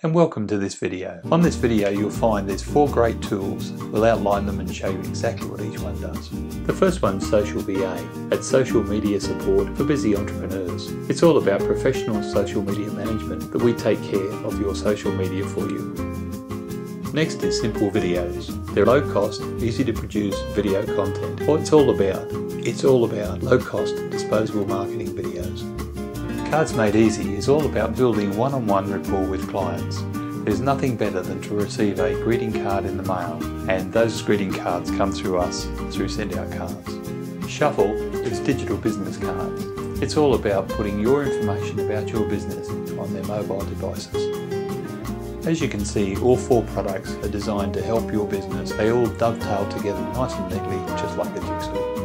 and welcome to this video. On this video you'll find there's 4 great tools. We'll outline them and show you exactly what each one does. The first one's Social BA. It's social media support for busy entrepreneurs. It's all about professional social media management that we take care of your social media for you. Next is Simple Videos. They're low cost, easy to produce video content. What it's all about low cost, disposable marketing videos. Cards Made Easy is all about building one-on-one rapport with clients. There's nothing better than to receive a greeting card in the mail, and those greeting cards come through us through Send Out Cards. Shuffle is digital business cards. It's all about putting your information about your business on their mobile devices. As you can see, all 4 products are designed to help your business. They all dovetail together nice and neatly, just like a jigsaw.